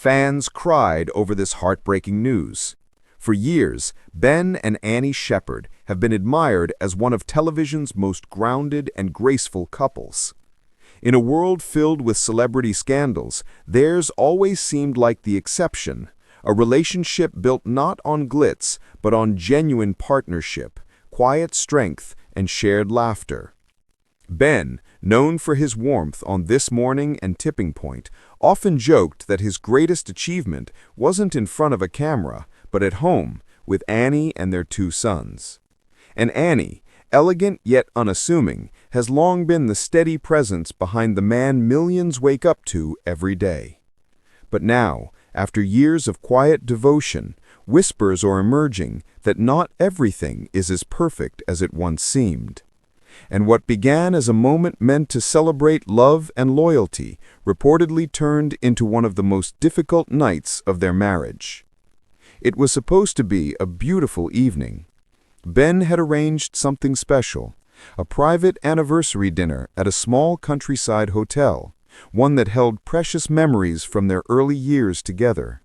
Fans cried over this heartbreaking news. For years, Ben and Annie Shephard have been admired as one of television's most grounded and graceful couples. In a world filled with celebrity scandals, theirs always seemed like the exception, a relationship built not on glitz, but on genuine partnership, quiet strength, and shared laughter. Ben, known for his warmth on This Morning and Tipping Point, often joked that his greatest achievement wasn't in front of a camera, but at home, with Annie and their two sons. And Annie, elegant yet unassuming, has long been the steady presence behind the man millions wake up to every day. But now, after years of quiet devotion, whispers are emerging that not everything is as perfect as it once seemed. And what began as a moment meant to celebrate love and loyalty reportedly turned into one of the most difficult nights of their marriage. It was supposed to be a beautiful evening. Ben had arranged something special, a private anniversary dinner at a small countryside hotel, one that held precious memories from their early years together.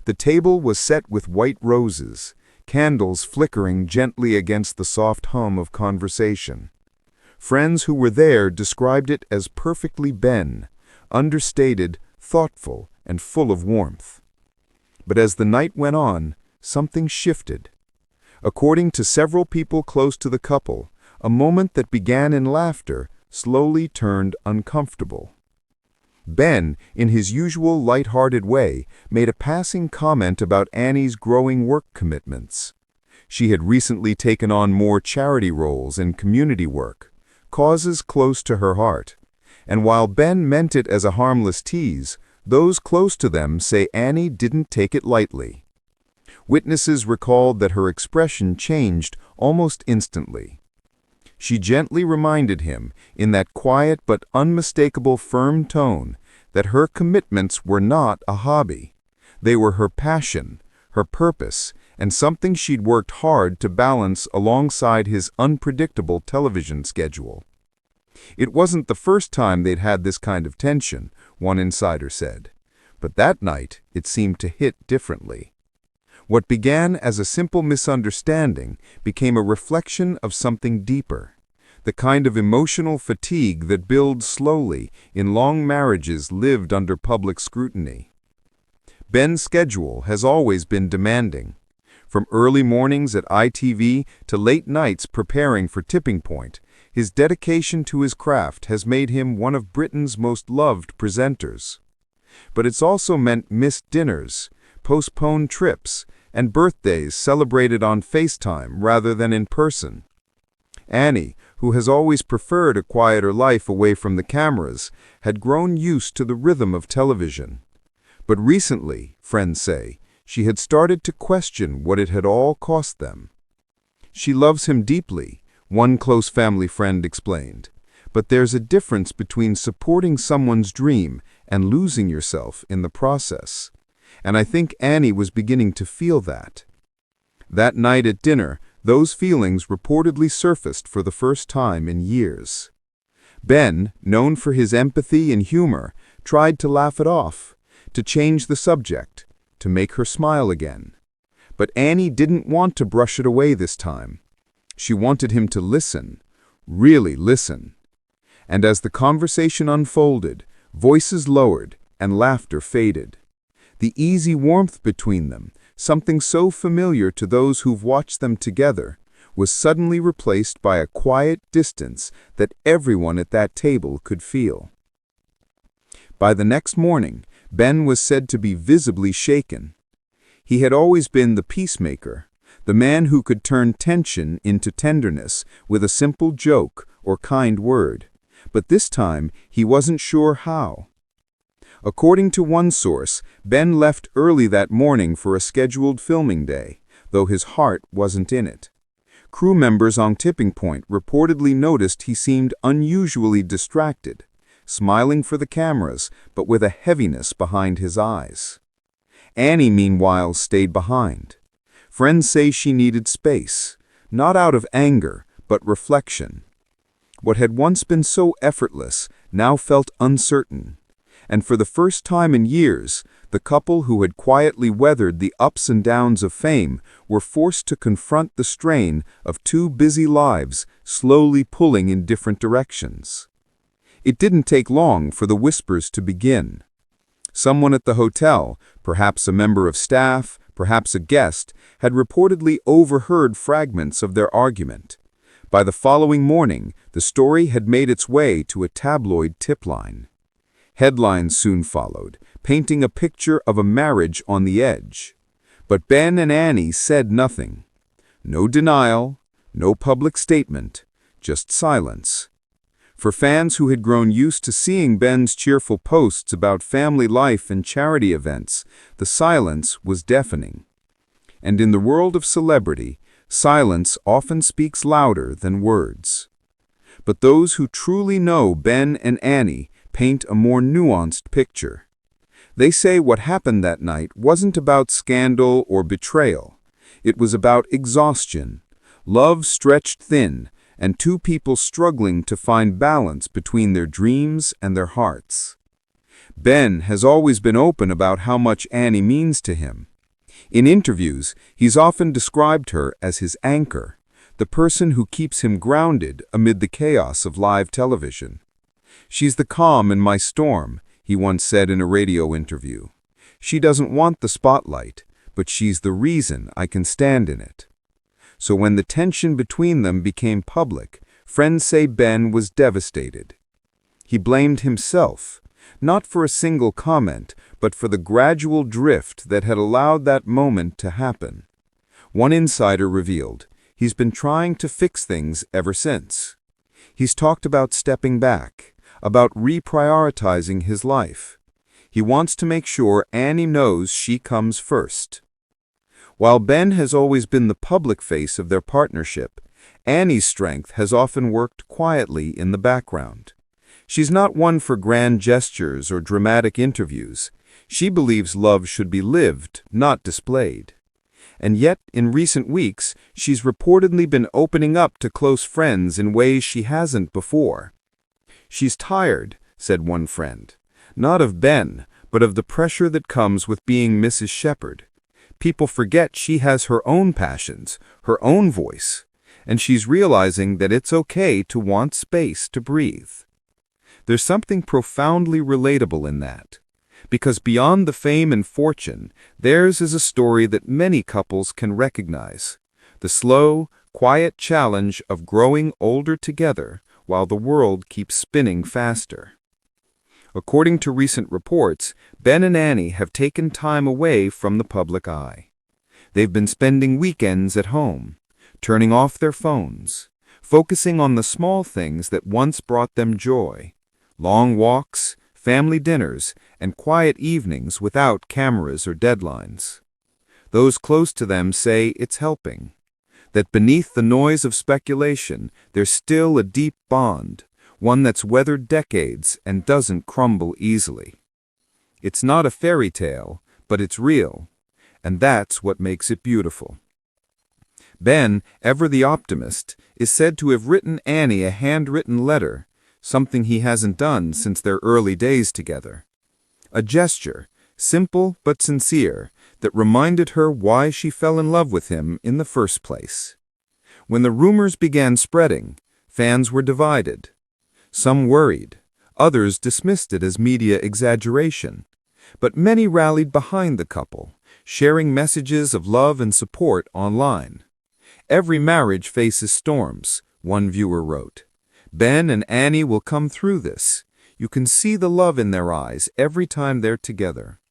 The table was set with white roses, candles flickering gently against the soft hum of conversation. Friends who were there described it as perfectly Ben, understated, thoughtful, and full of warmth. But as the night went on, something shifted. According to several people close to the couple, a moment that began in laughter slowly turned uncomfortable. Ben, in his usual light-hearted way, made a passing comment about Annie's growing work commitments. She had recently taken on more charity roles and community work, causes close to her heart. And while Ben meant it as a harmless tease, those close to them say Annie didn't take it lightly. Witnesses recalled that her expression changed almost instantly. She gently reminded him, in that quiet but unmistakable firm tone, that her commitments were not a hobby. They were her passion, her purpose, and something she'd worked hard to balance alongside his unpredictable television schedule. It wasn't the first time they'd had this kind of tension, one insider said. But that night, it seemed to hit differently. What began as a simple misunderstanding became a reflection of something deeper, the kind of emotional fatigue that builds slowly in long marriages lived under public scrutiny. Ben's schedule has always been demanding. From early mornings at ITV to late nights preparing for Tipping Point, his dedication to his craft has made him one of Britain's most loved presenters. But it's also meant missed dinners, postponed trips, and birthdays celebrated on FaceTime rather than in person. Annie, who has always preferred a quieter life away from the cameras, had grown used to the rhythm of television. But recently, friends say, she had started to question what it had all cost them. She loves him deeply, one close family friend explained, but there's a difference between supporting someone's dream and losing yourself in the process. And I think Annie was beginning to feel that. That night at dinner, those feelings reportedly surfaced for the first time in years. Ben, known for his empathy and humor, tried to laugh it off, to change the subject, to make her smile again. But Annie didn't want to brush it away this time. She wanted him to listen, really listen. And as the conversation unfolded, voices lowered and laughter faded. The easy warmth between them, something so familiar to those who've watched them together, was suddenly replaced by a quiet distance that everyone at that table could feel. By the next morning, Ben was said to be visibly shaken. He had always been the peacemaker, the man who could turn tension into tenderness with a simple joke or kind word, but this time he wasn't sure how. According to one source, Ben left early that morning for a scheduled filming day, though his heart wasn't in it. Crew members on Tipping Point reportedly noticed he seemed unusually distracted, smiling for the cameras, but with a heaviness behind his eyes. Annie, meanwhile, stayed behind. Friends say she needed space, not out of anger, but reflection. What had once been so effortless now felt uncertain. And for the first time in years, The couple who had quietly weathered the ups and downs of fame were forced to confront the strain of two busy lives slowly pulling in different directions. It didn't take long for the whispers to begin. Someone at the hotel, perhaps a member of staff, perhaps a guest, had reportedly overheard fragments of their argument. By the following morning, the story had made its way to a tabloid tip line. Headlines soon followed, painting a picture of a marriage on the edge. But Ben and Annie said nothing. No denial, no public statement, just silence. For fans who had grown used to seeing Ben's cheerful posts about family life and charity events, the silence was deafening. And in the world of celebrity, silence often speaks louder than words. But those who truly know Ben and Annie paint a more nuanced picture. They say what happened that night wasn't about scandal or betrayal. It was about exhaustion, love stretched thin, and two people struggling to find balance between their dreams and their hearts. Ben has always been open about how much Annie means to him. In interviews, he's often described her as his anchor, the person who keeps him grounded amid the chaos of live television. "She's the calm in my storm," he once said in a radio interview. "She doesn't want the spotlight, but she's the reason I can stand in it." So when the tension between them became public, friends say Ben was devastated. He blamed himself, not for a single comment, but for the gradual drift that had allowed that moment to happen. One insider revealed, he's been trying to fix things ever since. He's talked about stepping back, about reprioritizing his life. He wants to make sure Annie knows she comes first. While Ben has always been the public face of their partnership, Annie's strength has often worked quietly in the background. She's not one for grand gestures or dramatic interviews. She believes love should be lived, not displayed. And yet, in recent weeks, she's reportedly been opening up to close friends in ways she hasn't before. "She's tired," said one friend, "not of Ben, but of the pressure that comes with being Mrs. Shephard. People forget she has her own passions, her own voice, and she's realizing that it's okay to want space to breathe." There's something profoundly relatable in that, because beyond the fame and fortune, theirs is a story that many couples can recognize: the slow, quiet challenge of growing older together while the world keeps spinning faster. According to recent reports, Ben and Annie have taken time away from the public eye. They've been spending weekends at home, turning off their phones, focusing on the small things that once brought them joy: long walks, family dinners, and quiet evenings without cameras or deadlines. Those close to them say it's helping, that beneath the noise of speculation, there's still a deep bond, one that's weathered decades and doesn't crumble easily. It's not a fairy tale, but it's real, and that's what makes it beautiful. Ben, ever the optimist, is said to have written Annie a handwritten letter, something he hasn't done since their early days together. A gesture, simple but sincere, that reminded her why she fell in love with him in the first place. When the rumors began spreading, fans were divided. Some worried, others dismissed it as media exaggeration, but many rallied behind the couple, sharing messages of love and support online. "Every marriage faces storms," one viewer wrote. "Ben and Annie will come through this. You can see the love in their eyes every time they're together."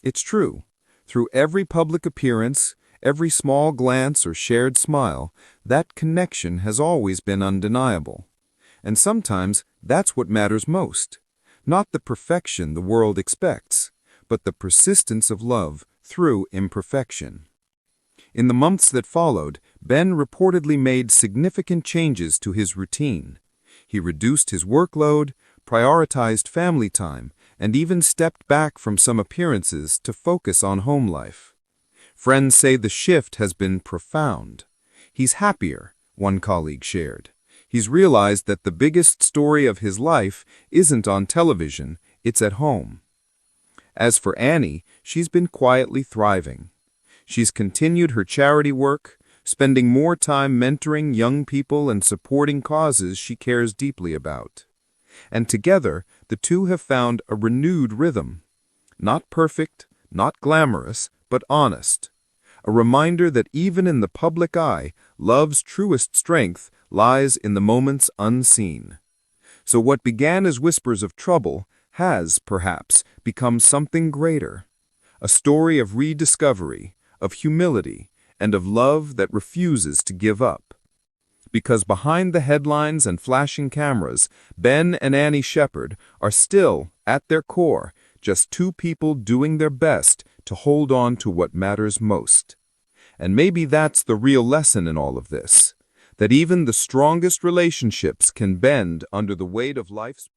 It's true. Through every public appearance, every small glance or shared smile, that connection has always been undeniable. And sometimes that's what matters most. Not the perfection the world expects, but the persistence of love through imperfection. In the months that followed, Ben reportedly made significant changes to his routine. He reduced his workload, prioritized family time, and even stepped back from some appearances to focus on home life. Friends say the shift has been profound. "He's happier," one colleague shared. "He's realized that the biggest story of his life isn't on television, it's at home." As for Annie, she's been quietly thriving. She's continued her charity work, spending more time mentoring young people and supporting causes she cares deeply about. And together, the two have found a renewed rhythm. Not perfect, not glamorous, but honest. A reminder that even in the public eye, love's truest strength lies in the moments unseen. So what began as whispers of trouble has, perhaps, become something greater. A story of rediscovery, of humility, and of love that refuses to give up. Because behind the headlines and flashing cameras, Ben and Annie Shephard are still, at their core, just two people doing their best to hold on to what matters most. And maybe that's the real lesson in all of this, that even the strongest relationships can bend under the weight of life's